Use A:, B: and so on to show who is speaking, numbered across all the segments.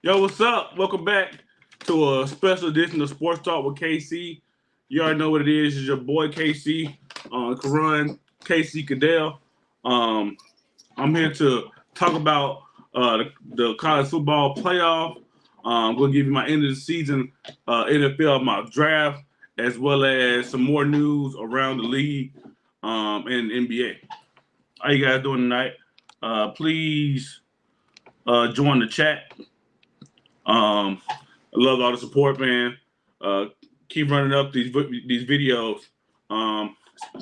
A: Yo, what's up? Welcome back to a special edition of Sports Talk with KC. You already know what it is. It's your boy KC, KaRon, KC Caddell. Um, I'm here to talk about the college football playoff. I'm going to give you my end of the season NFL mock draft, as well as some more news around the league and NBA. How you guys doing tonight? Please join the chat. I love all the support, man. Uh, keep running up these videos. Um,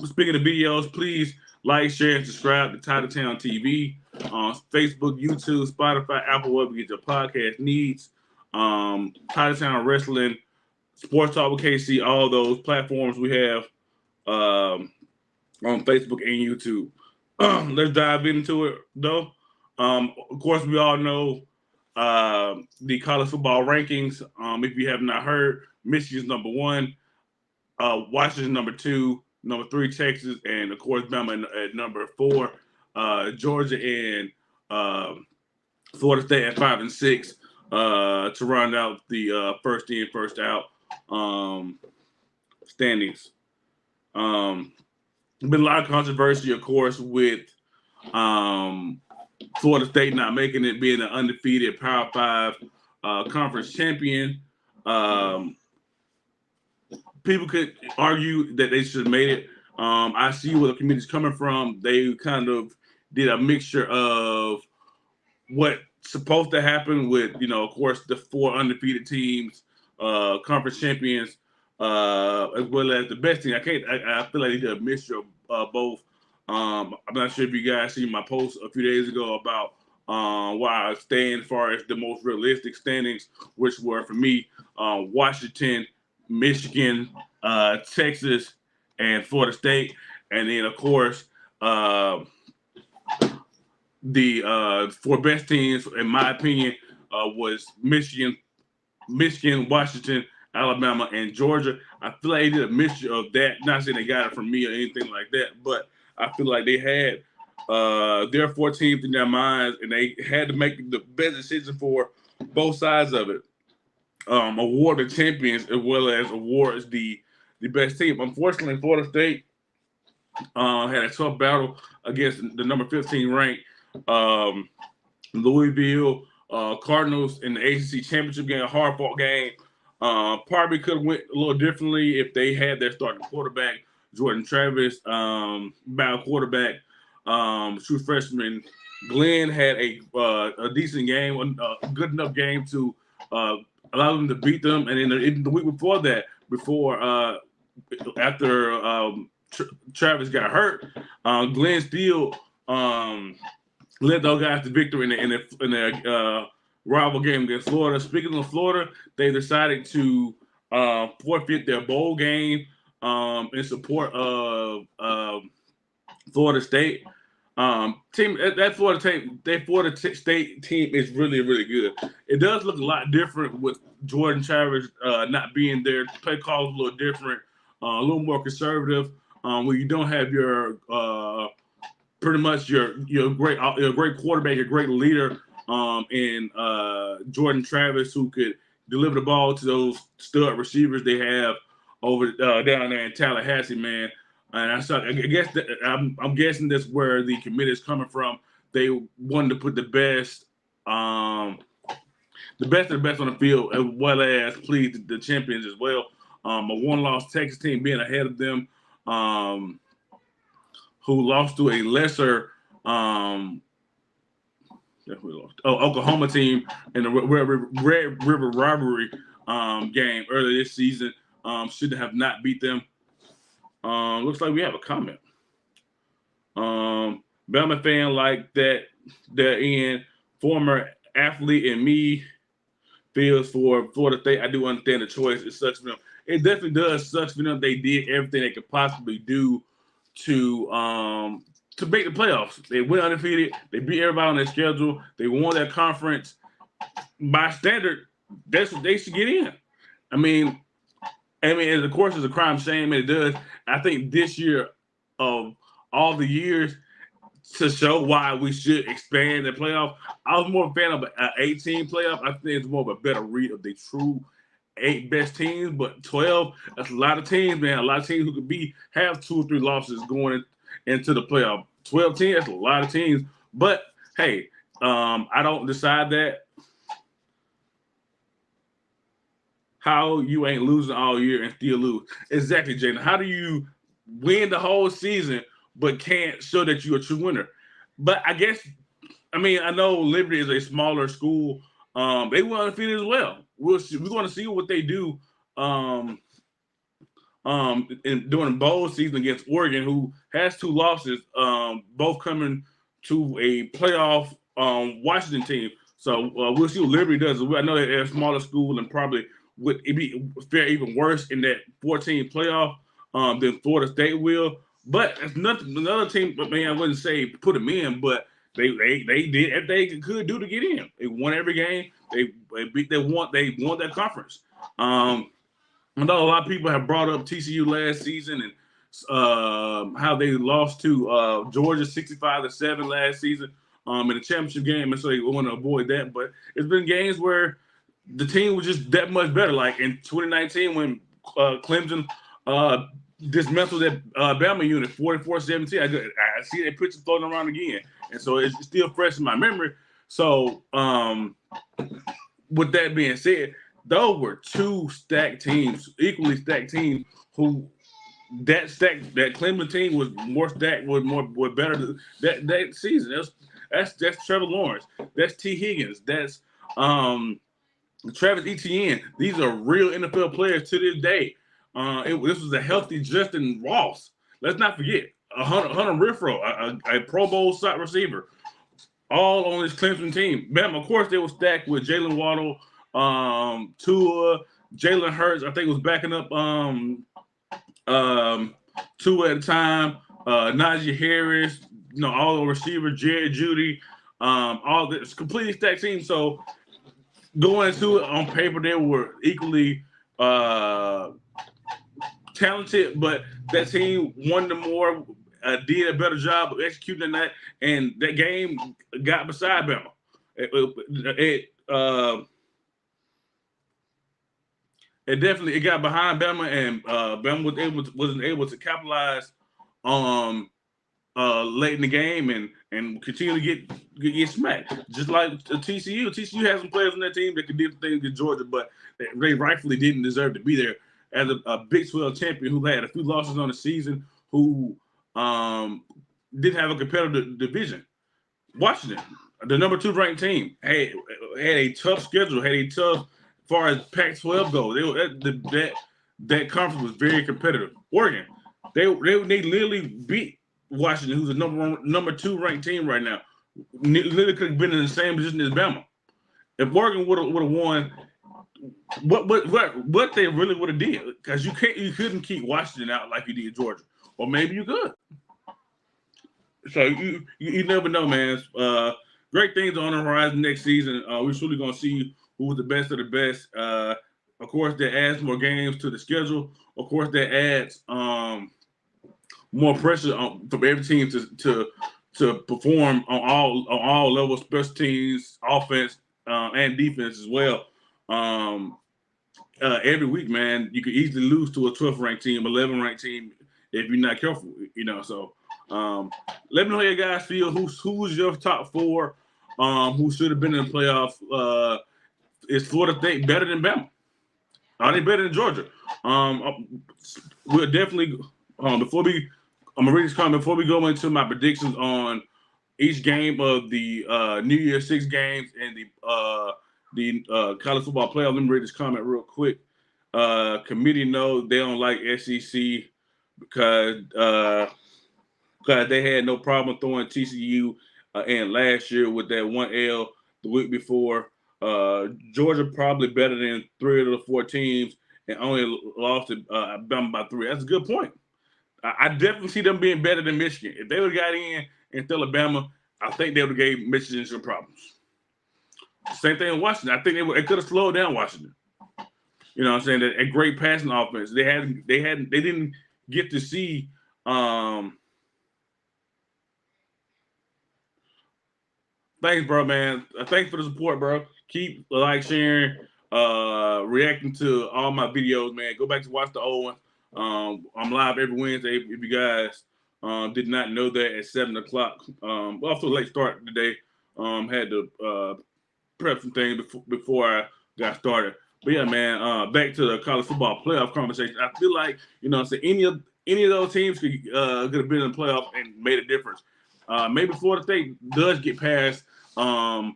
A: Speaking of videos, please like, share, and subscribe to Titletown TV on Facebook, YouTube, Spotify, Apple, wherever you get your podcast needs. Titletown Wrestling, Sports Talk with KC, all those platforms we have on Facebook and YouTube. Let's dive into it, though. Of course, we all know the college football rankings. If you have not heard, Michigan's number one, Washington number two, number three Texas, and of course Bama at number four. Georgia and Florida State at 5 and 6 to round out the first in, first out standings. Been a lot of controversy, of course, with um, Florida State not making it, being an undefeated Power Five conference champion. Um, People could argue that they should have made it. I see where the community's coming from. They kind of did a mixture of what's supposed to happen with, of course, the four undefeated teams, conference champions, as well as the best team. I feel like they did a mixture of both. I'm not sure if you guys see my post a few days ago about why I stand as far as the most realistic standings, which were for me Washington, Michigan, Texas, and Florida State, and then of course the four best teams, in my opinion, was Michigan, Washington, Alabama, and Georgia. I feel like they did a mixture of that. Not saying they got it from me or anything like that, but I feel like they had their four teams in their minds, and they had to make the best decision for both sides of it. Award the champions as well as awards the best team. Unfortunately, Florida State had a tough battle against the number 15 ranked Louisville Cardinals in the ACC championship game, a hard fought game. Probably could have went a little differently if they had their starting quarterback, Jordan Travis, battle quarterback, true freshman. Glenn had a decent game, a good enough game to allow them to beat them. And then the week before that, after Travis got hurt, Glenn still led those guys to victory in the rival game against Florida. Speaking of Florida, they decided to forfeit their bowl game in support of Florida State. Florida State team is really, really good. It does look a lot different with Jordan Travis not being there. Play calls a little different, a little more conservative. Where you don't have your pretty much your great quarterback, your great leader, in Jordan Travis, who could deliver the ball to those stud receivers they have over down there in Tallahassee, man. And I guess I'm guessing that's where the committee is coming from. They wanted to put the best of the best on the field, as well as please the champions as well. A one-loss Texas team being ahead of them, who lost to a lesser Oklahoma team in the Red River rivalry game earlier this season. Should have not beat them. Looks like we have a comment. Bama fan like that in former athlete and me feels for Florida State. I do understand the choice. It sucks for them. It definitely does suck for them. They did everything they could possibly do to make the playoffs. They went undefeated. They beat everybody on their schedule. They won their conference. By standard, that's what they should get in. I mean, of course, it's a crime shame, and it does. I think this year, of all the years, to show why we should expand the playoff. I was more a fan of an 18 playoff. I think it's more of a better read of the true 8 best teams, but 12, that's a lot of teams, man. A lot of teams who could have 2 or 3 losses going into the playoff. 12 teams, that's a lot of teams. But hey, I don't decide that. How you ain't losing all year and still lose. Exactly, Jaden. How do you win the whole season but can't show that you're a true winner? But I guess, I know Liberty is a smaller school. They were undefeated as well. We're going to see what they do during bowl season against Oregon, who has 2 losses, both coming to a playoff Washington team. So we'll see what Liberty does. I know they're a smaller school and probably would fare even worse in that 14 playoff than Florida State will. But it's nothing. Another team, I wouldn't say put them in, but they did everything they could do to get in. They won every game. They won that conference. I know a lot of people have brought up TCU last season and how they lost to Georgia 65-7 last season in the championship game, and so they want to avoid that. But it's been games where the team was just that much better. Like in 2019 when Clemson dismantled that Bama unit 44-17. I see that picture floating around again, and so it's still fresh in my memory. So with that being said, those were 2 stacked teams, equally stacked teams. Who that Clemson team was more stacked, was better that season. That's Trevor Lawrence. That's T. Higgins. That's Travis Etienne. These are real NFL players to this day. This was a healthy Justin Ross. Let's not forget Hunter Renfrow, a Pro Bowl slot receiver, all on this Clemson team. Bama, of course, they were stacked with Jalen Waddle, Tua, Jalen Hurts. I think was backing up Tua at the time. Najee Harris, all the receivers, Jared Judy, all this completely stacked team. So going into it on paper, they were equally talented, but that team won the more, did a better job of executing that, and that game got beside Bama. It definitely got behind Bama, and Bama wasn't able to capitalize late in the game and continue to get smacked. Just like TCU. TCU has some players on that team that could do things in Georgia, but they rightfully didn't deserve to be there. As a Big 12 champion who had a few losses on the season, who didn't have a competitive division. Washington, the number 2 ranked team, had a tough schedule, had a tough as far as Pac-12 goes. That conference was very competitive. Oregon, they literally beat Washington, who's the number 2 ranked team right now. Literally could have been in the same position as Bama. If Oregon would have won, what they really would have did, because you couldn't keep Washington out like you did Georgia, or maybe you could. So you never know, man. Great things on the horizon next season. We're surely gonna see who's the best of the best. Of course, that adds more games to the schedule. Of course, that adds more pressure from every team to perform on all levels, special teams, offense, and defense as well. Every week, man, you could easily lose to a 12th ranked team, 11th ranked team if you're not careful. So let me know how you guys feel. Who's your top 4? Who should have been in the playoff? Is Florida State better than Bama? Are they better than Georgia? We'll definitely I'm gonna read this comment before we go into my predictions on each game of the New Year's 6 games and the college football playoff. Let me read this comment real quick. Committee knows they don't like SEC because they had no problem throwing TCU in last year with that 1 L the week before. Georgia probably better than 3 of the 4 teams and only lost to Bama by 3. That's a good point. I definitely see them being better than Michigan. If they would have got in instead of Bama, I think they would have gave Michigan some problems. Same thing in Washington. I think they could have slowed down Washington. You know what I'm saying? A great passing offense. They didn't get to see Thanks, bro, man. Thanks for the support, bro. Keep sharing, reacting to all my videos, man. Go back to watch the old one. I'm live every Wednesday. If you guys did not know that, at 7 o'clock. Off to a late start today. Had to prep some things before I got started. But yeah, man, back to the college football playoff conversation. I feel like, any of those teams could have been in the playoff and made a difference. Maybe Florida State does get past a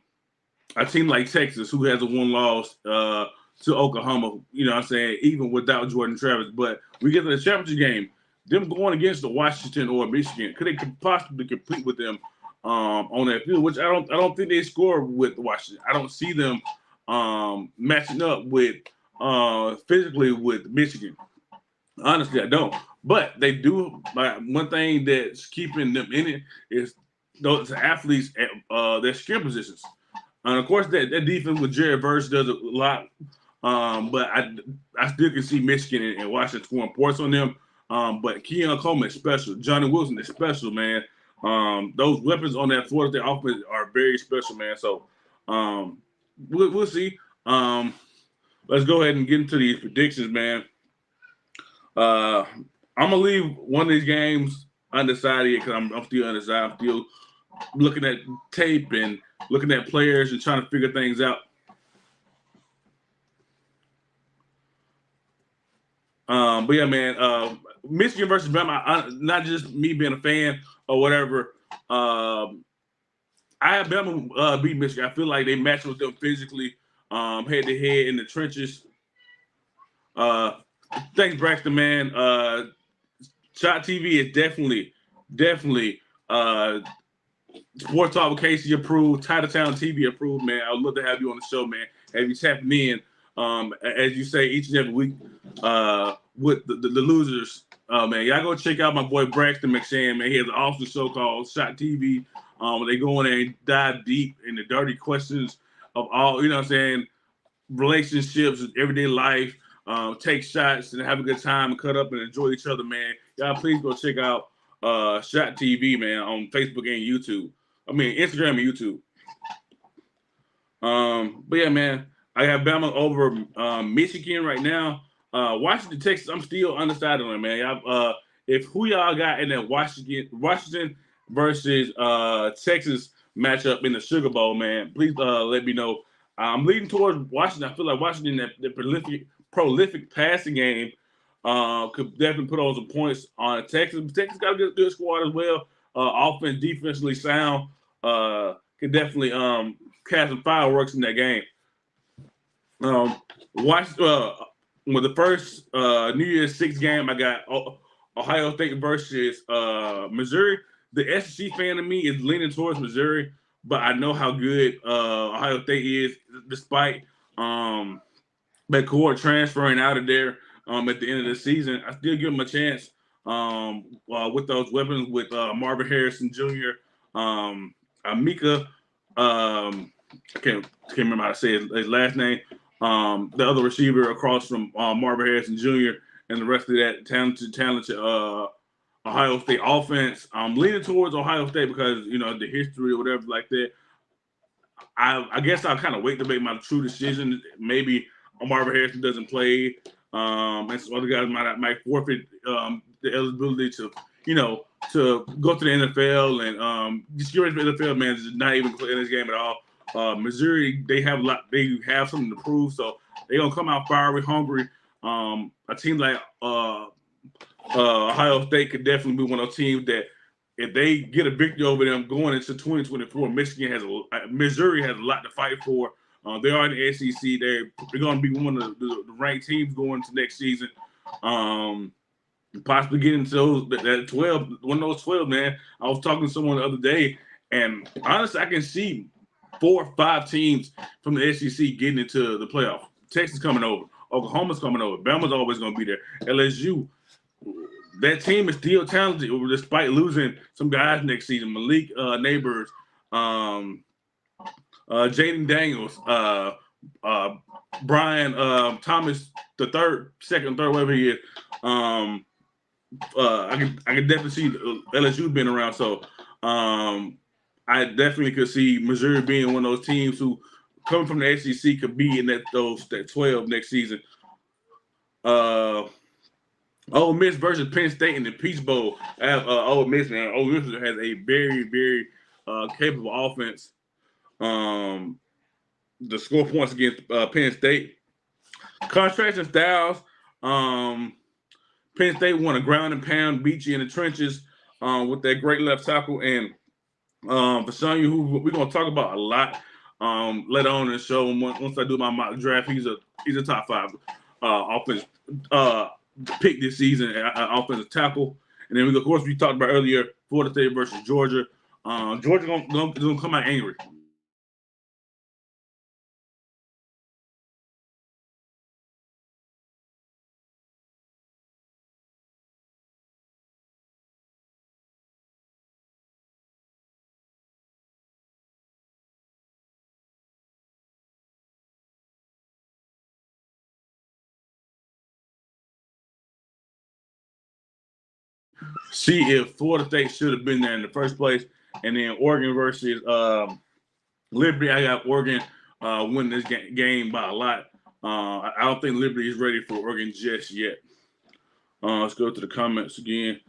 A: team like Texas, who has a one loss to Oklahoma, even without Jordan Travis. But we get to the championship game, them going against the Washington or Michigan, could they possibly compete with them on that field? Which I don't think they score with Washington. I don't see them matching up with physically with Michigan. Honestly, I don't. But they do. One thing that's keeping them in it is those athletes at their skill positions. And of course, that defense with Jared Verse does a lot. But I still can see Michigan and Washington scoring points on them. But Keon Coleman is special. Johnny Wilson is special, man. Those weapons on that Florida State offense are very special, man. So we'll see. Let's go ahead and get into these predictions, man. I'm gonna leave one of these games undecided because I'm still undecided. I'm still looking at tape and looking at players and trying to figure things out. But yeah, man, Michigan versus Bama. Not just me being a fan or whatever. I have Bama beat Michigan. I feel like they match with them physically, head to head in the trenches. Thanks, Braxton, man. Shot TV is definitely Sports Talk with Casey approved, Titletown TV approved, man. I would love to have you on the show, man. Have you tapping in, as you say, each and every week with the losers. Man, y'all go check out my boy Braxton McShann, man. He has an awesome show called Shot TV. They go in there and dive deep in the dirty questions of all, relationships, everyday life. Take shots and have a good time and cut up and enjoy each other, man. Y'all please go check out Shot TV, man, on Facebook and YouTube. Instagram and YouTube. But yeah, man, I have Bama over Michigan right now. Washington, Texas, I'm still undecided on, man. If who y'all got in that Washington versus Texas matchup in the Sugar Bowl, man, please let me know. I'm leaning towards Washington. I feel like Washington, that prolific passing game, could definitely put on some points on Texas. Texas got a good squad as well. Offense, defensively sound. Could definitely cast some fireworks in that game. With the first New Year's Six game, I got Ohio State versus Missouri. The SEC fan of me is leaning towards Missouri, but I know how good Ohio State is, despite McCord transferring out of there at the end of the season. I still give them a chance with those weapons, with Marvin Harrison Jr., Amika. I can't remember how to say his last name. The other receiver across from Marvin Harrison Jr. and the rest of that talented Ohio State offense. I'm leaning towards Ohio State because the history or whatever like that. I guess I'll kind of wait to make my true decision. Maybe Marvin Harrison doesn't play, and some other guys might forfeit the eligibility to go to the NFL and just get ready for the NFL, man. Just not even play in this game at all. Missouri, they have something to prove, so they're gonna come out fiery, hungry. A team like Ohio State could definitely be one of those teams that, if they get a victory over them going into 2024, Missouri has a lot to fight for. They are in the SEC. They're going to be one of the ranked teams going into next season. Possibly getting to that 12, one of those 12, man. I was talking to someone the other day, and honestly, I can see 4 or 5 teams from the SEC getting into the playoff. Texas coming over. Oklahoma's coming over. Bama's always going to be there. LSU. That team is still talented despite losing some guys next season. Malik Neighbors, Jaden Daniels, Brian Thomas second, third, whatever he is. I can definitely see LSU being around. So I I definitely could see Missouri being one of those teams who, coming from the SEC, could be in that 12 next season. Ole Miss versus Penn State in the Peach Bowl. Ole Miss, man. Ole Miss has a very, very capable offense. The score points against Penn State. Contrasting styles. Penn State won a ground and pound, beat you in the trenches with that great left tackle. And for some of you who we're going to talk about a lot later on in the show, once I do my mock draft, he's a top 5 offense pick this season, offensive tackle. And then, of course, we talked about earlier, Florida State versus Georgia. Georgia going to come out angry. See if Florida State should have been there in the first place. And then Oregon versus Liberty. I got Oregon winning this game by a lot. I don't think Liberty is ready for Oregon just yet. Let's go to the comments again.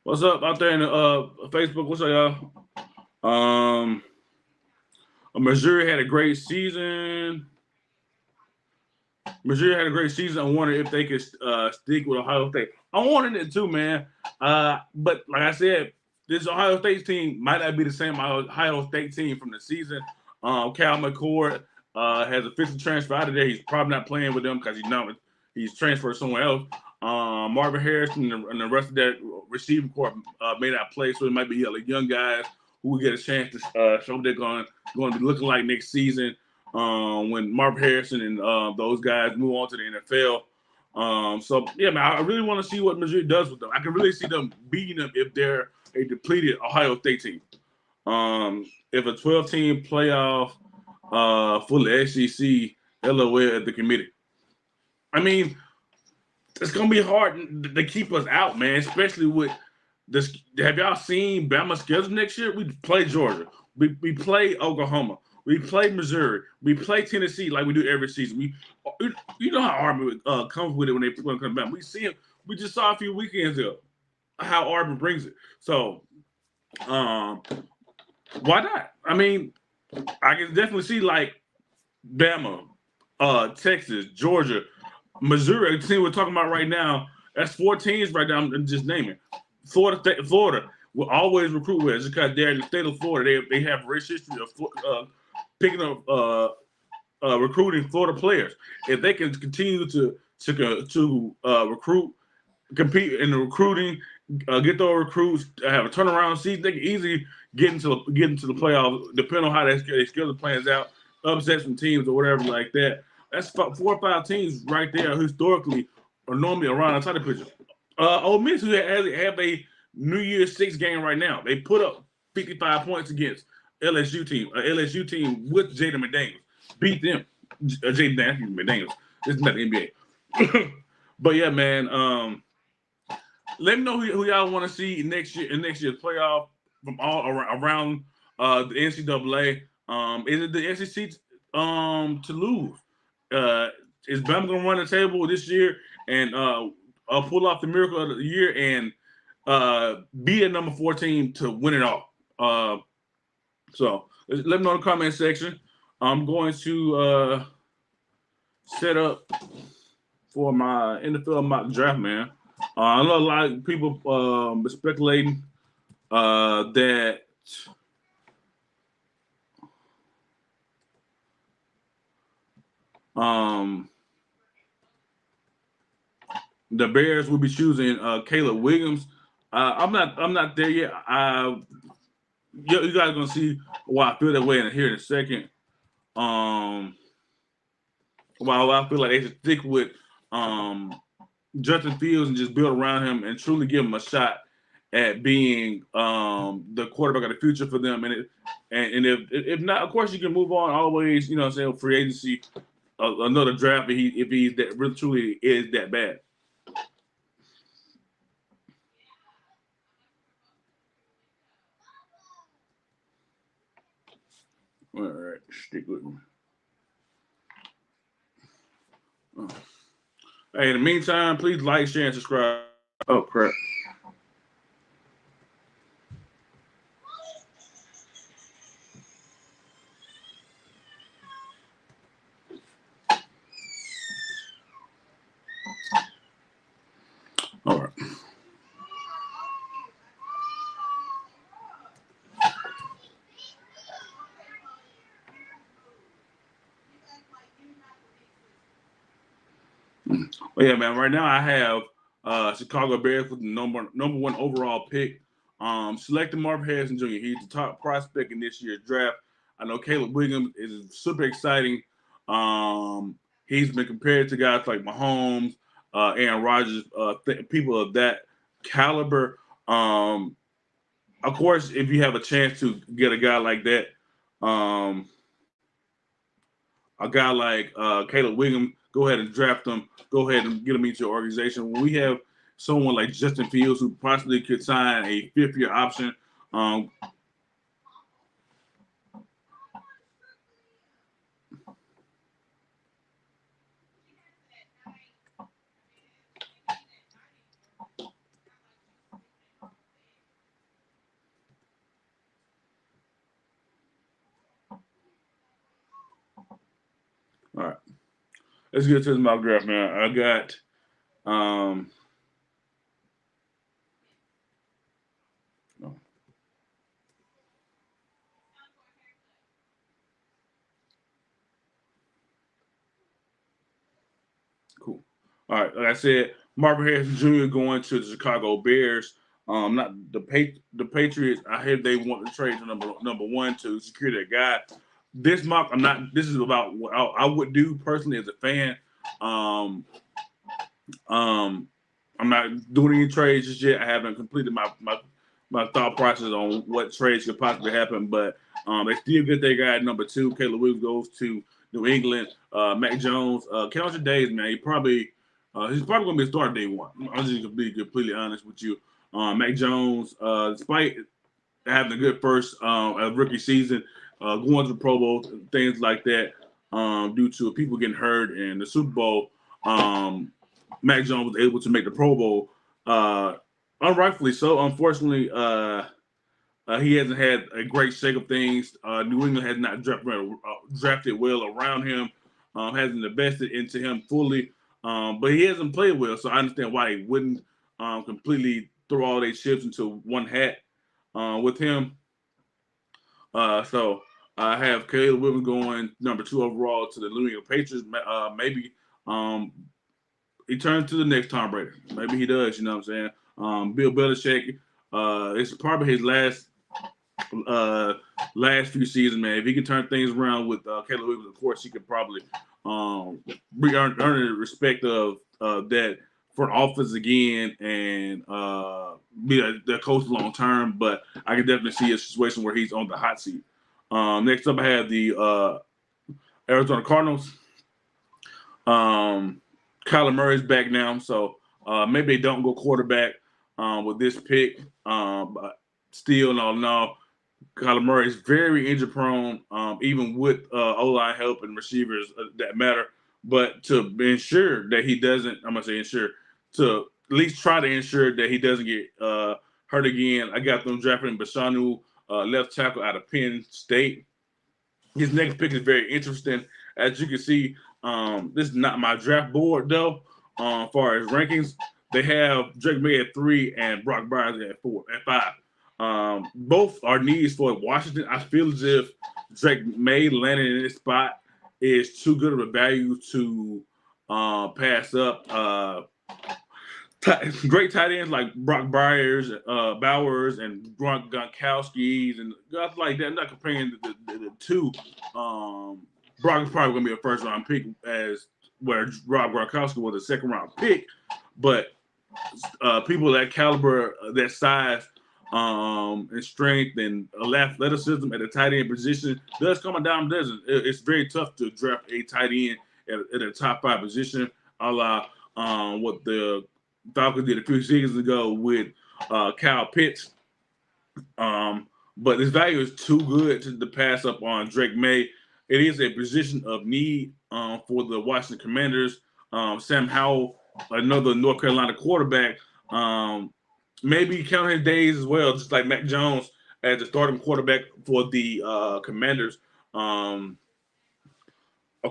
A: What's up out there in the Facebook? What's up, y'all? Missouri had a great season. Missouri had a great season. I wonder if they could stick with Ohio State. I wanted it too, man. But like I said, this Ohio State team might not be the same Ohio State team from the season. Cal McCord has officially transferred out of there. He's probably not playing with them because he's transferred somewhere else. Marvin Harrison and the rest of that receiving corps may not play, so it might be young guys who will get a chance to show what they're going to be looking like next season when Marvin Harrison and those guys move on to the NFL. So, yeah, man, I really want to see what Missouri does with them. I can really see them beating them if they're a depleted Ohio State team. If a 12-team playoff for the SEC, LOL at the committee. I mean, it's going to be hard to keep us out, man, especially with this. Have y'all seen Bama's schedule next year? We play Georgia. We play Oklahoma. We play Missouri. We play Tennessee like we do every season. You know how Auburn comes with it when they come back. We see it. We just saw a few weekends ago how Auburn brings it. So, why not? I mean, I can definitely see like Bama, Texas, Georgia, Missouri. The team we're talking about right now, that's 4 teams right now. I'm just naming. Florida will always recruit with. Just because they're in the state of Florida, they have a rich history of picking up recruiting Florida players. If they can continue to recruit, compete in the recruiting, get those recruits, have a turnaround season, they can easily get into the playoffs, depending on how their schedule plans out, upset some teams or whatever like that. That's 4 or 5 teams right there historically are normally around the title picture. Ole Miss, who have a New Year's 6 game right now, they put up 55 points against LSU team with Jaden McDaniels. Beat them. Jaden McDaniels. This is not the NBA. But yeah, man. Let me know who y'all want to see next year's playoff from all around the NCAA. Is it the SEC to lose? Is Bama gonna run the table this year and pull off the miracle of the year and be a number 14 to win it all? So let me know in the comment section. I'm going to set up for my NFL mock draft, man. I know a lot of people speculating that the Bears will be choosing Caleb Williams. I'm not there yet. You guys are gonna see why I feel that way here in a second. Why I feel like they should stick with Justin Fields and just build around him and truly give him a shot at being the quarterback of the future for them. And if not, of course, you can move on always. You know, what I'm saying, free agency, another draft if he's that really truly is that bad. All right, stick with me. Oh. Hey, in the meantime, please like, share, and subscribe. Oh crap. All right. Well, yeah, man. Right now, I have Chicago Bears with the number one overall pick. Selecting Marvin Harrison Jr. He's the top prospect in this year's draft. I know Caleb Williams is super exciting. He's been compared to guys like Mahomes, Aaron Rodgers, people of that caliber. Of course, if you have a chance to get a guy like that, um, a guy like Caleb Williams, go ahead and draft him. Go ahead and get him into your organization. When we have someone like Justin Fields who possibly could sign a fifth-year option, all right. Let's get to the mock draft, man. I got oh, cool. All right, like I said, Marvin Harrison Jr. going to the Chicago Bears. Not the Patriots. I heard they want to trade to number one to secure that guy. This mock, I'm not. This is about what I would do personally as a fan. Um, um, I'm not doing any trades just yet. I haven't completed my thought process on what trades could possibly happen, but they still get their guy at number two. Caleb Williams goes to New England. Mac Jones, count your days, man. He's probably gonna be a starter day one. I'm just gonna be completely honest with you. Mac Jones, despite having a good first rookie season, going to the Pro Bowl, things like that, due to people getting hurt and the Super Bowl. Mac Jones was able to make the Pro Bowl, unrightfully so. Unfortunately, he hasn't had a great shake of things. New England has not drafted well around him, hasn't invested into him fully, but he hasn't played well. So I understand why he wouldn't completely throw all their chips into one hat with him. So I have Caleb Williams going number two overall to the New England Patriots. Maybe he turns to the next Tom Brady. Maybe he does. You know what I'm saying? Bill Belichick. It's probably his last few seasons, man. If he can turn things around with Caleb Williams, of course, he could probably earn the respect of that front office again and be the coach long term. But I can definitely see a situation where he's on the hot seat. Next up, I have the Arizona Cardinals. Kyler Murray's back now, so maybe they don't go quarterback with this pick. But still, no. Kyler Murray is very injury prone, even with O-line help and receivers that matter. But to ensure that he doesn't, I'm gonna say ensure, to at least try to ensure that he doesn't get hurt again. I got them drafting Bashanu, left tackle out of Penn State. His next pick is very interesting. As you can see, this is not my draft board though. As far as rankings, they have Drake May at 3 and Brock Byers at 5. Both are needs for Washington. I feel as if Drake May landing in this spot is too good of a value to pass up. Great tight ends like Brock Bowers and Gronk Gronkowski's and guys like that. I'm not comparing the two. Brock is probably going to be a first round pick, as where Rob Gronkowski was a second round pick. But people that caliber, that size, and strength and athleticism at the tight end position does come down. It's very tough to draft a tight end at a top 5 position, a la what the Falcons did a few seasons ago with Kyle Pitts. But his value is too good to pass up on Drake May. It is a position of need for the Washington Commanders. Sam Howell, another North Carolina quarterback, maybe count his days as well, just like Mac Jones as the starting quarterback for the Commanders. Of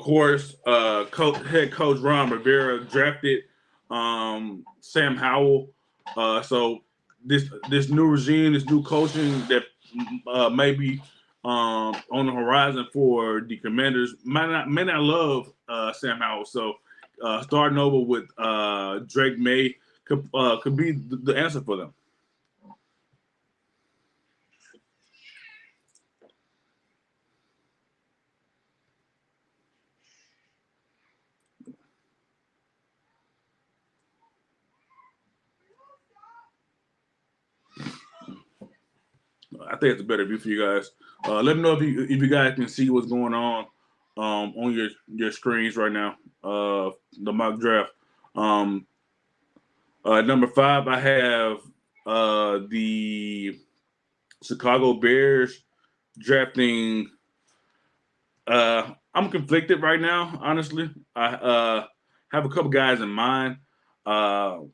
A: course, head coach Ron Rivera drafted Sam Howell. So this new regime, this new coaching that may be on the horizon for the Commanders may not love Sam Howell. So starting over with Drake May could be the answer for them. I think it's a better view for you guys. Let me know if you guys can see what's going on your screens right now. The mock draft. Number 5, I have the Chicago Bears drafting. I'm conflicted right now, honestly. I have a couple guys in mind. Of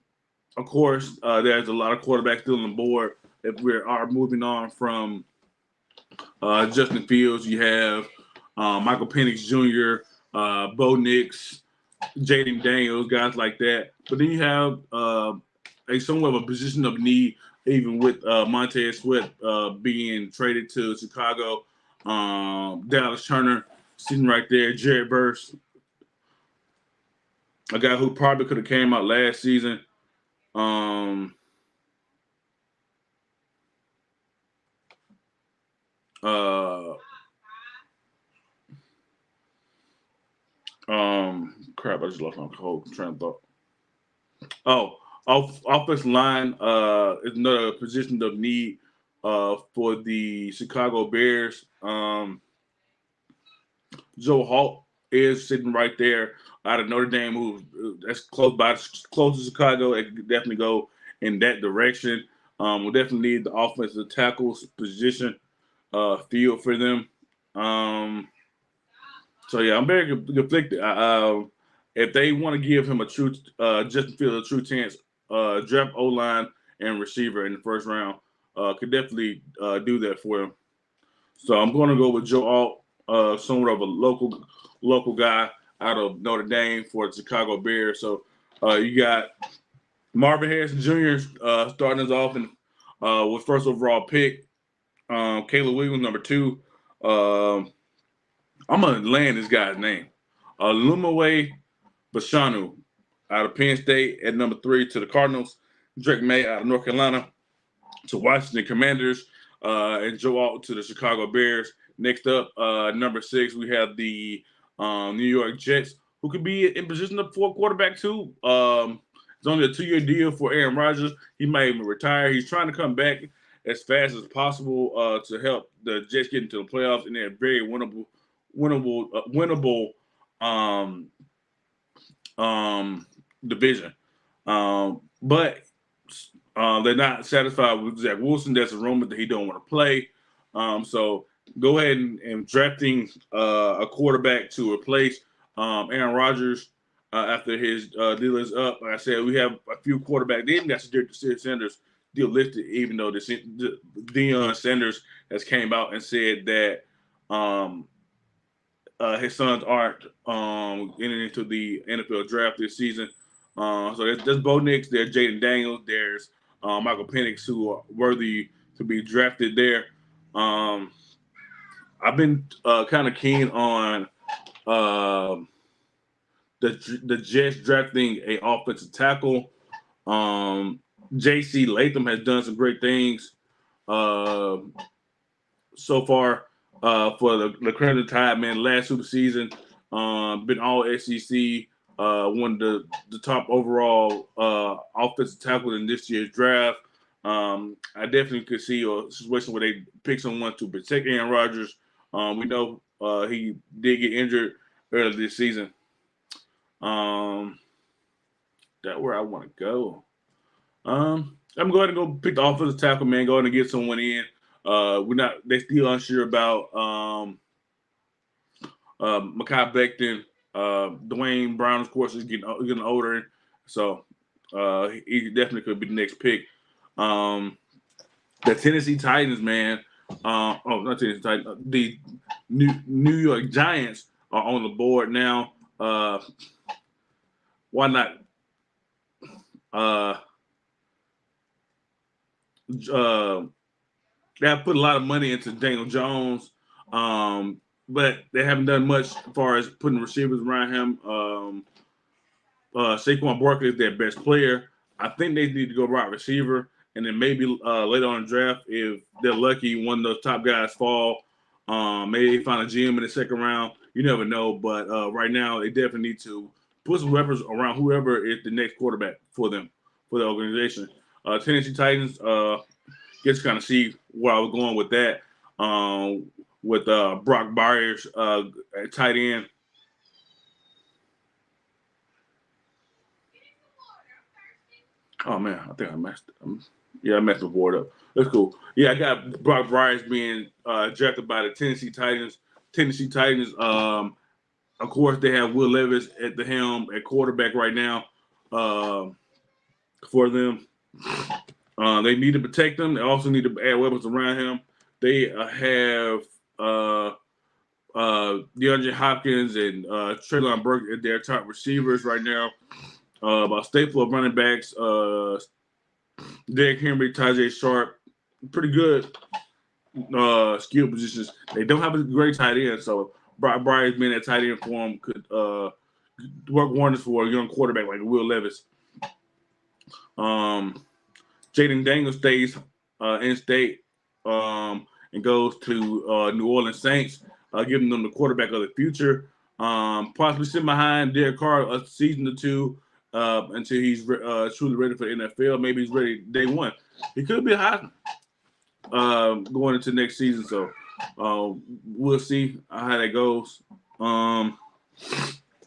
A: course, there's a lot of quarterbacks still on the board. If we are moving on from Justin Fields, you have Michael Penix Jr., Bo Nix, Jaden Daniels, guys like that. But then you have somewhat of a position of need, even with Montez Sweat being traded to Chicago. Dallas Turner sitting right there. Jared Verse, a guy who probably could have came out last season. Crap, I just lost my whole train of thought. Oh, offensive line is another position of need for the Chicago Bears. Joe Hawk is sitting right there out of Notre Dame, who that's close to Chicago. It could definitely go in that direction. We'll definitely need the offensive tackles position field for them. So yeah, I'm very conflicted. If they want to give him a true, Justin Fields a true chance, draft O line and receiver in the first round, could definitely do that for him. So I'm going to go with Joe Alt, somewhat of a local guy out of Notre Dame for the Chicago Bears. So you got Marvin Harrison Jr. Starting us off with first overall pick. Caleb Williams, number 2. I'm going to land this guy's name. Lumaway Bashanu out of Penn State at number 3 to the Cardinals. Drake May out of North Carolina to Washington Commanders. And Joe Alt to the Chicago Bears. Next up, number 6, we have the New York Jets, who could be in position for a quarterback too. It's only a 2-year deal for Aaron Rodgers. He might even retire. He's trying to come back as fast as possible to help the Jets get into the playoffs in a very winnable division. But they're not satisfied with Zach Wilson. There's a rumor that he don't want to play. So go ahead and drafting a quarterback to replace Aaron Rodgers after his deal is up. Like I said, we have a few quarterbacks. They even got Deion Sanders deal listed, even though Deion Sanders has came out and said that his sons aren't getting into the NFL draft this season. So there's Bo Nix, there's Jaden Daniels, there's Michael Penix, who are worthy to be drafted there. I've been kind of keen on the Jets drafting a offensive tackle. J.C. Latham has done some great things so far for the Crimson Tide, man. Last super season, been all SEC, one of the top overall offensive tackles in this year's draft. I definitely could see a situation where they pick someone to protect Aaron Rodgers. We know he did get injured earlier this season. That's where I want to go. I'm going to go pick the offensive tackle, man. Go ahead and get someone in. They're still unsure about Mekhi Becton. Dwayne Brown, of course, is getting older, so he definitely could be the next pick. The Tennessee Titans, man. Not Tennessee Titans. The New York Giants are on the board now. Why not? They have put a lot of money into Daniel Jones, but they haven't done much as far as putting receivers around him. Saquon Barkley is their best player. I think they need to go wide receiver, and then maybe later on in the draft, if they're lucky, one of those top guys fall. Maybe they find a GM in the second round. You never know, but right now they definitely need to put some weapons around whoever is the next quarterback for them, for the organization. Tennessee Titans, just kind of see where I was going with that. With Brock Byers at tight end. Oh man, I think I messed it. I messed the board up. That's cool. Yeah, I got Brock Byers being drafted by the Tennessee Titans. Of course, they have Will Levis at the helm at quarterback right now. For them, they need to protect them. They also need to add weapons around him. They have DeAndre Hopkins and Treylon Burke at their top receivers right now. About staple of running backs, Derrick Henry, Tajay Sharp, pretty good skill positions. They don't have a great tight end, so Brock Byers being that tight end for him could work wonders for a young quarterback like Will Levis. Jaden Daniels stays in state and goes to New Orleans Saints, giving them the quarterback of the future. Possibly sit behind Derek Carr a season or two until he's truly ready for the NFL. Maybe he's ready day one. He could be high going into next season, so we'll see how that goes.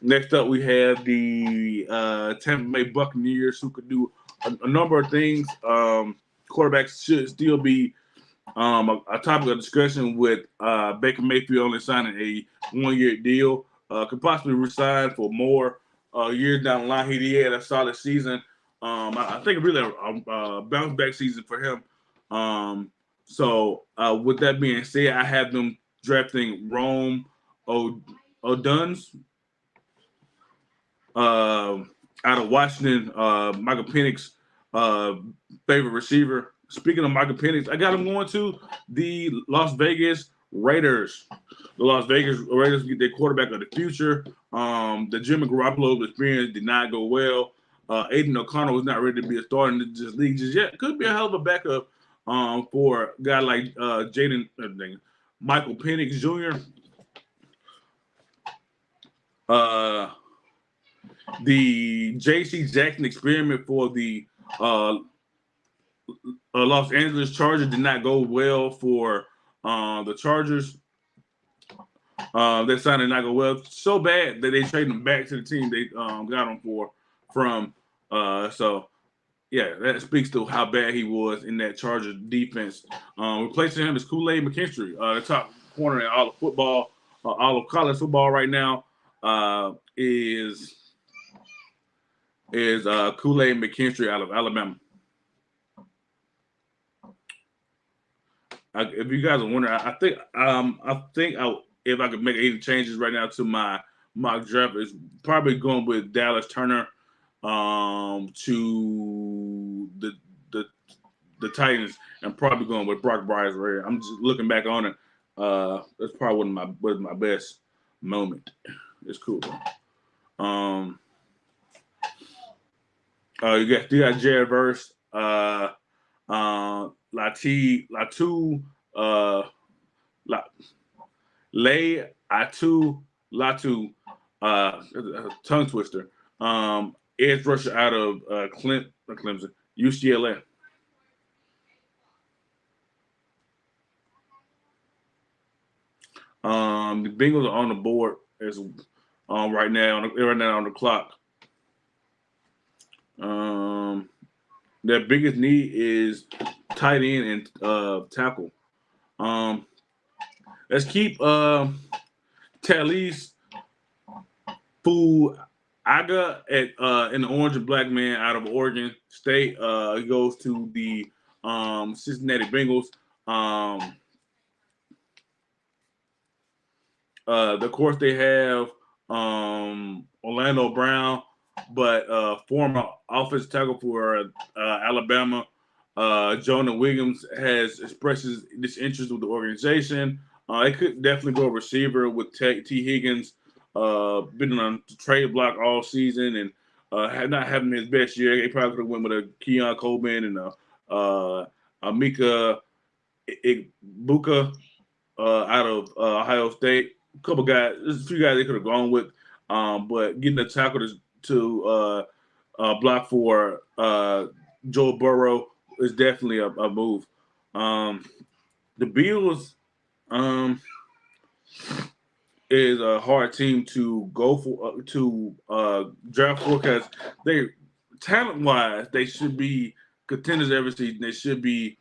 A: Next up, we have the Tampa Bay Buccaneers, who could do a number of things. Quarterbacks should still be a topic of discussion, with Baker Mayfield only signing a one-year deal. Could possibly resign for more years down the line. He had a solid season. I think really a bounce-back season for him. So with that being said, I have them drafting Rome Oduns out of Washington, Michael Penix favorite receiver. Speaking of Michael Penix, I got him going to the Las Vegas Raiders. The Las Vegas Raiders get their quarterback of the future. The Jimmy Garoppolo experience did not go well. Aiden O'Connell was not ready to be a starter in this league just yet. Could be a hell of a backup for a guy like Michael Penix Jr. The J.C. Jackson experiment for the Los Angeles Chargers did not go well for the Chargers. That sign did not go well. So bad that they traded him back to the team they got him from. So, yeah, that speaks to how bad he was in that Chargers defense. Replacing him is Kool-Aid McKinstry, the top corner in all of football, all of college football right now. Is Kool-Aid McKinstry out of Alabama. If you guys are wondering, I think if I could make any changes right now to my mock draft, is probably going with Dallas Turner to the Titans, and probably going with Brock Byers right here. I'm just looking back on it. That's probably one of my best moment. It's cool. You got Jared Verse, Latu, Latu, tongue twister. edge rusher out of Clemson, UCLA. The Bengals are on the board as right now on the clock. Their biggest need is tight end and tackle. Let's keep Talise Fuaga at an orange and black man out of Oregon State. He goes to the Cincinnati Bengals. Of course, they have Orlando Brown, but former offensive tackle for Alabama, Jonah Williams, has expressed his disinterest with the organization. They could definitely go receiver with T. Higgins, been on the trade block all season and not having his best year. They probably could have went with a Keon Coleman and Mika Ibuka out of Ohio State. A couple guys, there's a few guys they could have gone with, but getting a tackle to block for Joe Burrow is definitely a move. The Bills is a hard team to go for draft for because they talent wise they should be contenders every season. They should be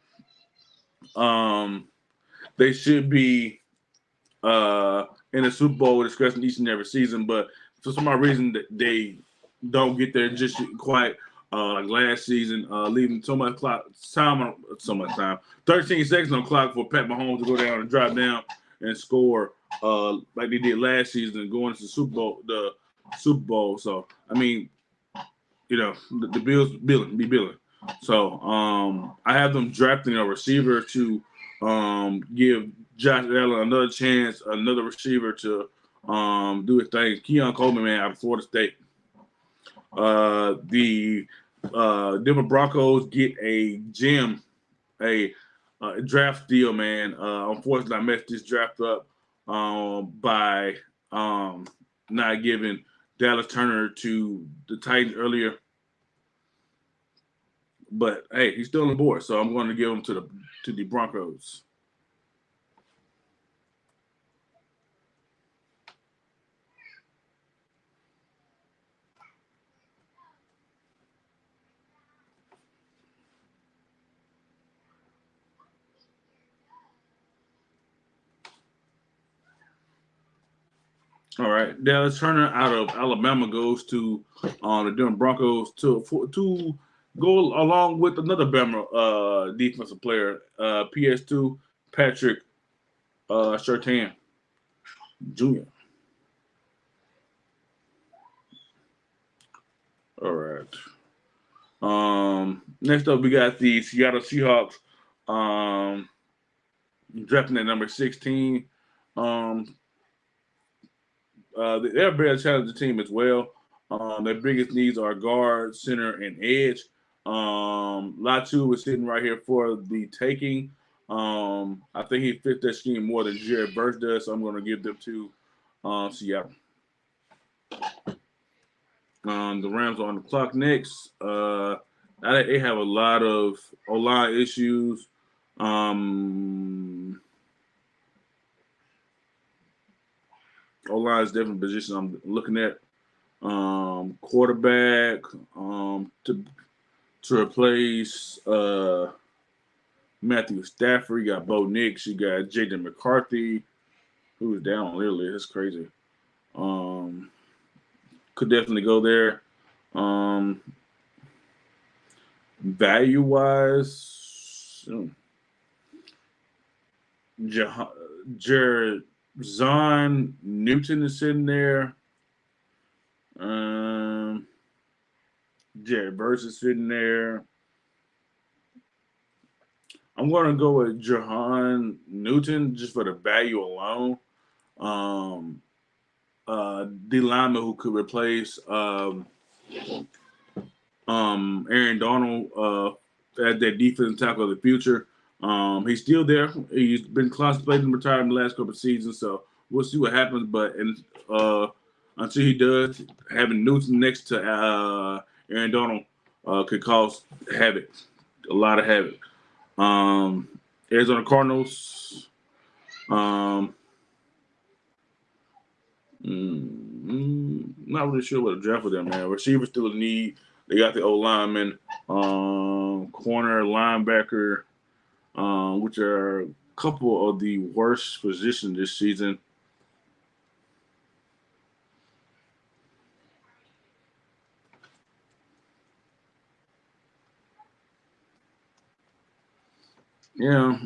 A: in the Super Bowl discussing each and every season, but for some odd reason they don't get there just quite like last season, leaving so much time, 13 seconds on the clock for Pat Mahomes to go down and drop down and score like they did last season and going into the Super Bowl. So I mean, the Bills be billing. So I have them drafting a receiver to give Josh Allen another chance, another receiver to do his thing. Keon Coleman, man, out of Florida State. The Denver Broncos get a draft deal, man. Unfortunately, I messed this draft up by not giving Dallas Turner to the Titans earlier. But hey, he's still on the board, so I'm going to give him to the Broncos. All right, Dallas Turner out of Alabama goes to the Denver Broncos to go along with another Bama defensive player, PS2 Patrick Surtain Jr. All right. Next up, we got the Seattle Seahawks drafting at number 16. They're a very talented team as well. Their biggest needs are guard, center, and edge. Latu is sitting right here for the taking. I think he fits that scheme more than Jared Verse does, so I'm going to give them to Seattle. The Rams are on the clock next. They have a lot of O-line issues. O-line is different position I'm looking at. Quarterback to replace Matthew Stafford. You got Bo Nix. You got Jaden McCarthy, who's down literally. That's crazy. Could definitely go there. Value-wise, Zahn Newton is sitting there. Jared Verse is sitting there. I'm going to go with Jahan Newton just for the value alone. D lineman who could replace Aaron Donald as their defensive tackle of the future. He's still there. He's been contemplating retirement the last couple of seasons, so we'll see what happens. But until he does, having Newton next to Aaron Donald could cause havoc, a lot of havoc. Arizona Cardinals. Not really sure what to draft for them, man. Receivers still a need. They got the old lineman, corner, linebacker, which are a couple of the worst positions this season. Yeah.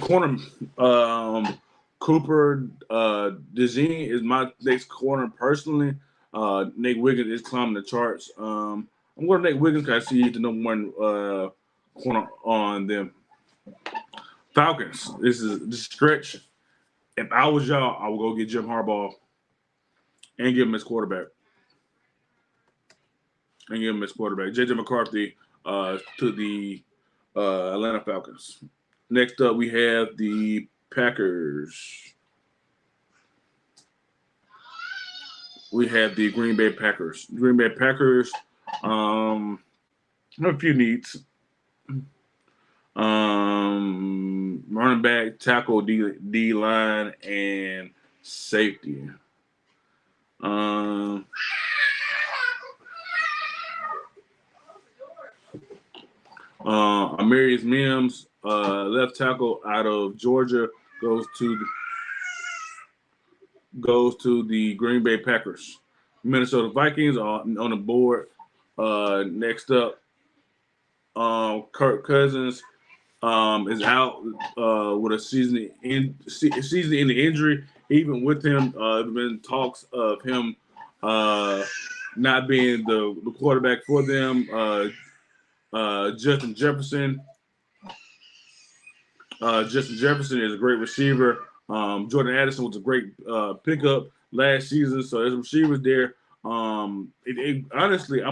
A: Corner. Cooper Dezine is my next corner personally. Nate Wiggins is climbing the charts. I'm going to Nate Wiggins because I see he's the number one corner on them. Falcons. This is the stretch. If I was y'all, I would go get Jim Harbaugh and give him his quarterback. JJ McCarthy to the Atlanta Falcons. Next up, we have the Packers. We have the Green Bay Packers. Green Bay Packers have a few needs. Running back, tackle, D line, and safety. Amarius Mims, left tackle out of Georgia, goes to the Green Bay Packers. Minnesota Vikings are on the board. Next up, Kirk Cousins is out with a season-ending injury. Even with him, there have been talks of him not being the quarterback for them. Justin Jefferson. Justin Jefferson is a great receiver. Jordan Addison was a great pickup last season. So there's receivers there. Honestly,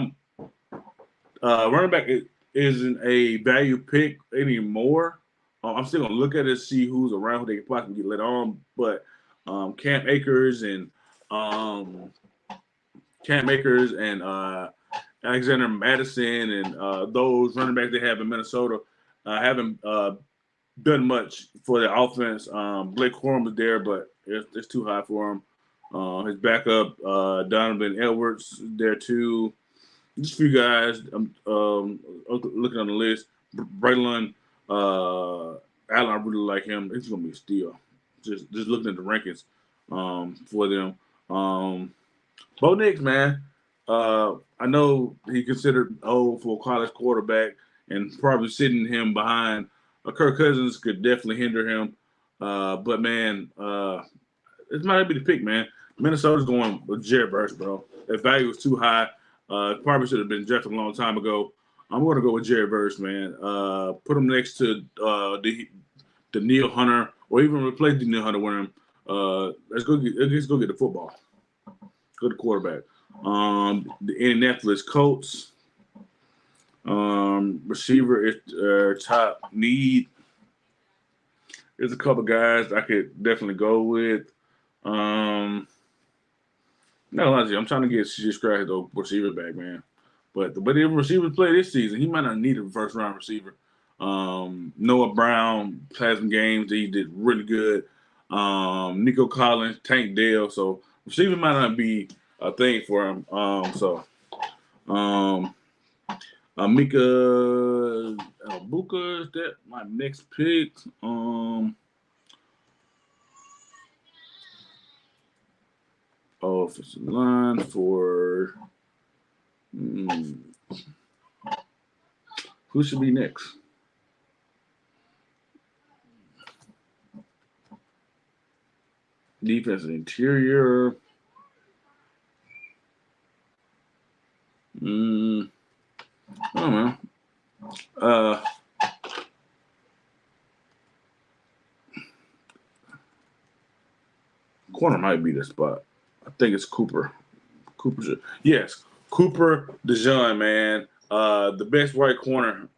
A: running back isn't a value pick anymore. I'm still gonna look at it, see who's around, who they can possibly get let on. But Cam Akers and Alexander Madison and those running backs they have in Minnesota haven't done much for the offense. Blake Corum was there, but it's too high for him. His backup, Donovan Edwards, there too. Just a few guys. Looking on the list. Braylon Allen, I really like him. It's gonna be a steal. Just looking at the rankings for them. Bo Nix, man. I know he considered old for a college quarterback, and probably sitting him behind Kirk Cousins could definitely hinder him. But man, it might be the pick, man. Minnesota's going with Jared Verse, bro. That value was too high. Probably should have been drafted a long time ago. I'm going to go with Jared Verse, man. Put him next to the Neil Hunter, or even replace the Neil Hunter with him. Let's go get the football. Go to quarterback. The Indianapolis Colts. Receiver is top need. There's a couple guys I could definitely go with. No, honestly, I'm trying to get CJ Stroud the receiver back, man. But if receivers play this season, he might not need a first round receiver. Noah Brown had some games that he did really good. Nico Collins, Tank Dell. So receiver might not be a thing for him. Mika Buka, is that my next pick? Offensive line for who should be next? Defense and interior. I don't know. Corner might be the spot. I think it's Cooper. Yes, Cooper DeJean, man. The best right corner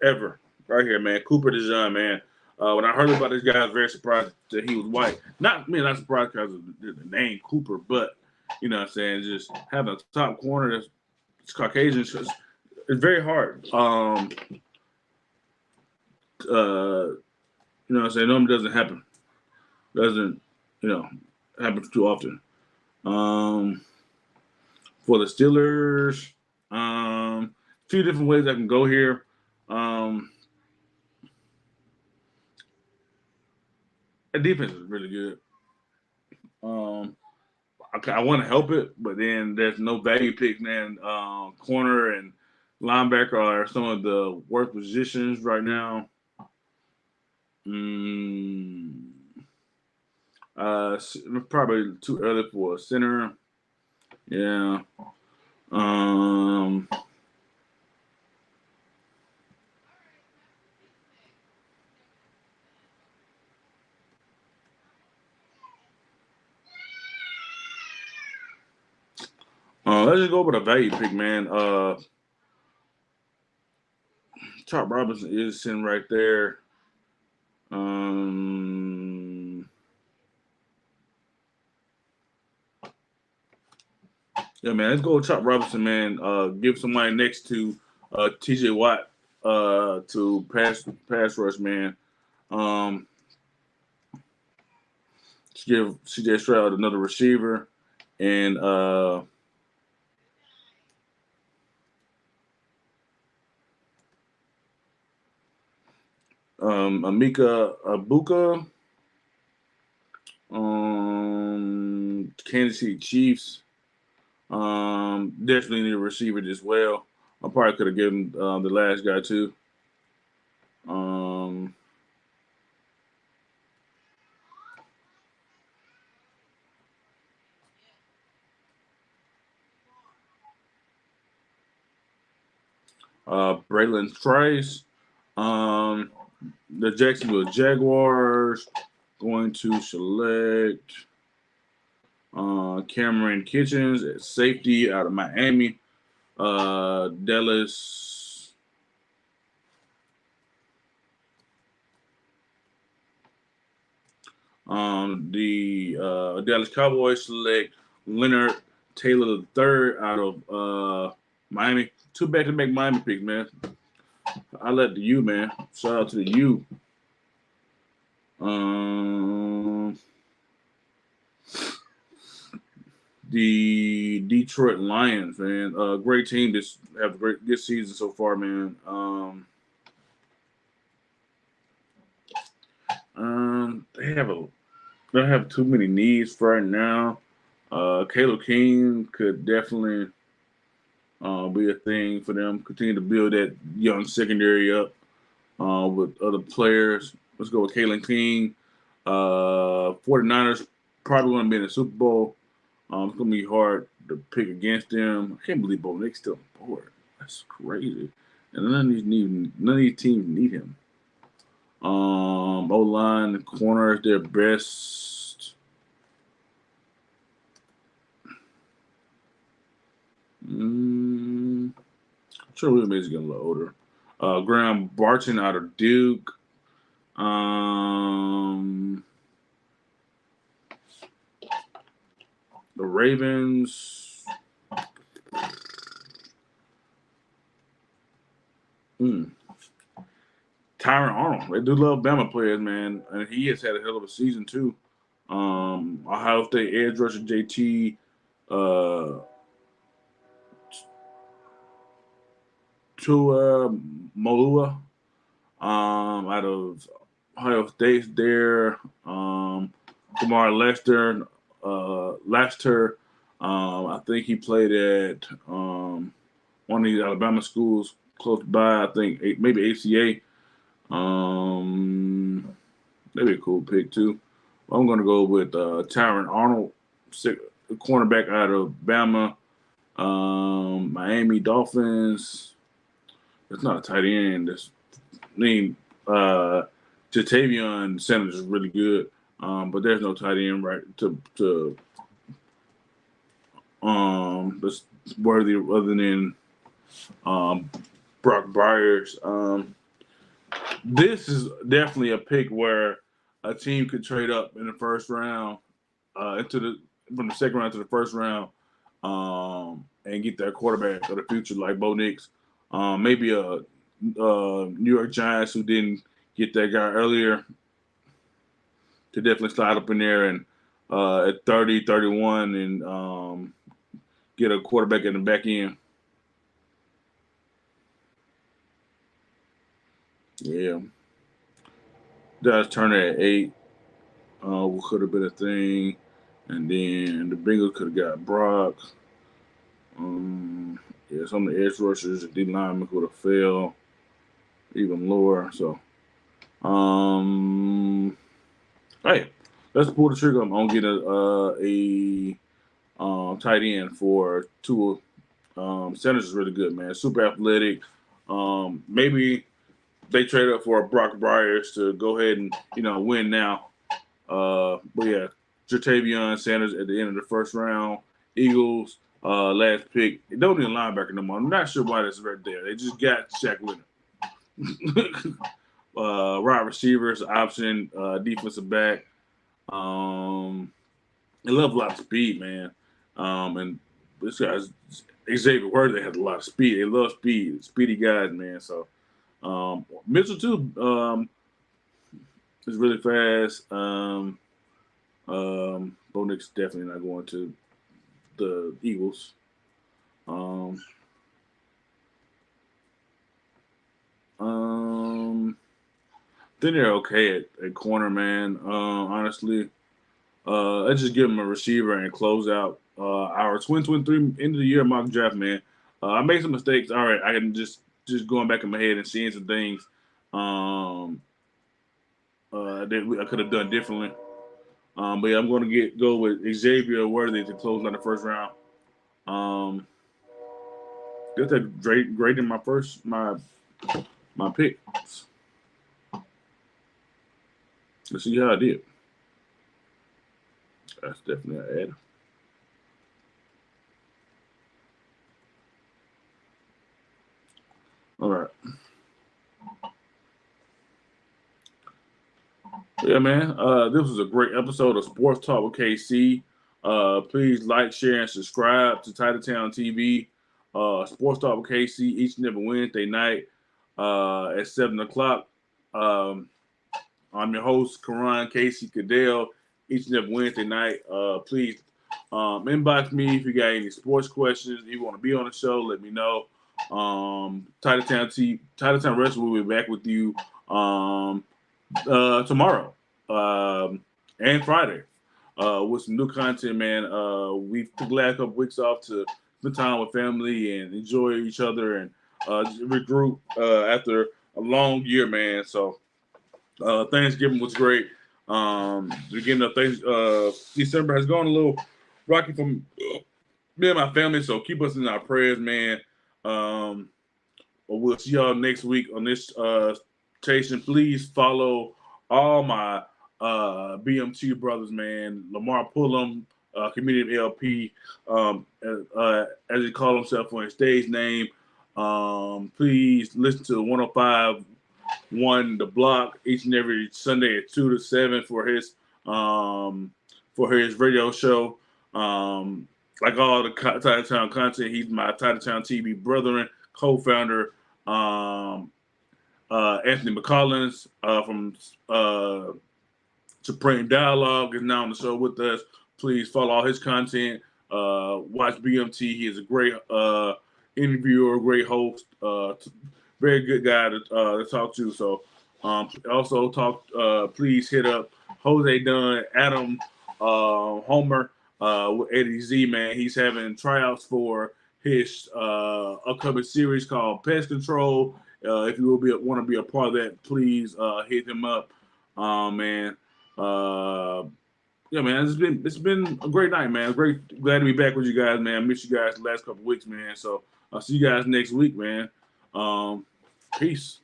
A: ever, right here, man. Cooper DeJean, man. When I heard about this guy, I was very surprised that he was white. Not surprised because of the name Cooper, but you know what I'm saying, just having a top corner that's Caucasian, it's very hard. You know what I'm saying? Normally doesn't happen. Doesn't, happen too often. For the Steelers, a few different ways I can go here. The defense is really good. I want to help it, but then there's no value picks, man. Corner and linebacker are some of the worst positions right now. Probably too early for a center. Yeah. Let's just go with a value pick, man. Top Robinson is sitting right there. Yeah, man. Let's go with Chop Robinson, man. Give somebody next to TJ Watt to pass rush, man. Give CJ Stroud another receiver, and Amika Abuka, Kansas City Chiefs. Definitely need a receiver as well. I probably could have given the last guy too. Braylon Trice. The Jacksonville Jaguars going to select Cameron Kitchens at safety out of Miami. Dallas. The Dallas Cowboys select Leonard Taylor III out of Miami. Two back-to-back Miami picks, man. I let the U, man. Shout out to the U. The Detroit Lions, man. Great team. Just have a good season so far, man. They don't have too many needs for right now. Caleb King could definitely be a thing for them. Continue to build that young secondary up with other players. Let's go with Caleb King. 49ers probably going to be in the Super Bowl. It's going to be hard to pick against them. I can't believe Bo Nick's still on board. That's crazy. And none of these teams need him. O-line, the corner is their best. Sure, William is getting a little older. Graham Barton out of Duke. The Ravens. Tyron Arnold. They do love Bama players, man. And he has had a hell of a season, too. Ohio State edge rusher JT Molua out of Ohio State there. Kumar Lester. I think he played at one of these Alabama schools close by. I think maybe ACA. That'd be a cool pick too. I'm going to go with Tyron Arnold, cornerback out of Bama. Miami Dolphins. It's not a tight end. That's named Jatavion Sanders is really good. But there's no tight end right to that's worthy other than Brock Byers. This is definitely a pick where a team could trade up in the first round from the second round to the first round, and get their quarterback of the future like Bo Nix. Maybe a New York Giants who didn't get that guy earlier to definitely slide up in there and at 30, 31 and get a quarterback in the back end. Yeah. Dallas Turner at 8 could have been a thing. And then the Bengals could have got Brock. Some of the edge rushers, the D linemen could have fell even lower. So, hey, let's pull the trigger. I'm gonna get a tight end for Tua. Sanders is really good, man. Super athletic. Maybe they trade up for Brock Byers to go ahead and win now. But yeah, Jatavion Sanders at the end of the first round. Eagles last pick. They don't need a linebacker no more. I'm not sure why that's right there. They just got Shaq Leonard. Wide receivers option, defensive back. They love a lot of speed, man. And this guy's Xavier Worthy has a lot of speed. They love speed, speedy guys, man. So Mitchell too is really fast. Bo Nix definitely not going to the Eagles. Then they're okay at corner, man. Honestly, let's just give them a receiver and close out our 2023 end of the year mock draft, man. I made some mistakes. All right, I can just going back in my head and seeing some things that I could have done differently. But yeah, I'm going to go with Xavier Worthy to close out the first round. Guess that graded my pick. Let's see how I did. That's definitely an ad. All right. Yeah, man. This was a great episode of Sports Talk with KC. Please like, share, and subscribe to Titletown TV. Sports Talk with KC each and every Wednesday night at 7 o'clock. I'm your host, KaRon Casey Caddell, each and every Wednesday night. Please inbox me if you got any sports questions. If you want to be on the show, let me know. Titletown Wrestling will be back with you tomorrow and Friday with some new content, man. We took the last couple weeks off to spend time with family and enjoy each other and regroup after a long year, man. So Thanksgiving was great. Beginning of December has gone a little rocky for me and my family, so keep us in our prayers, man. We'll see y'all next week on this station. Please follow all my BMT brothers, man. Lamar Pullum, Community LP, as he called himself on his stage name. Please listen to 105.1 The Block each and every Sunday at 2 to 7 for his radio show. Like all the Titletown content, he's my Titletown TV brethren, co-founder Anthony McCollins from Supreme Dialogue is now on the show with us. Please follow all his content. Watch BMT. He is a great interviewer, great host, very good guy to talk to. So also please hit up Jose Dunn, Adam Homer with Eddie Z, man. He's having tryouts for his upcoming series called Pest Control. If you want to be a part of that, please hit him up, man. Yeah, man, it's been a great night, man. Glad to be back with you guys, man. I missed you guys the last couple weeks, man. So I'll see you guys next week, man. Peace.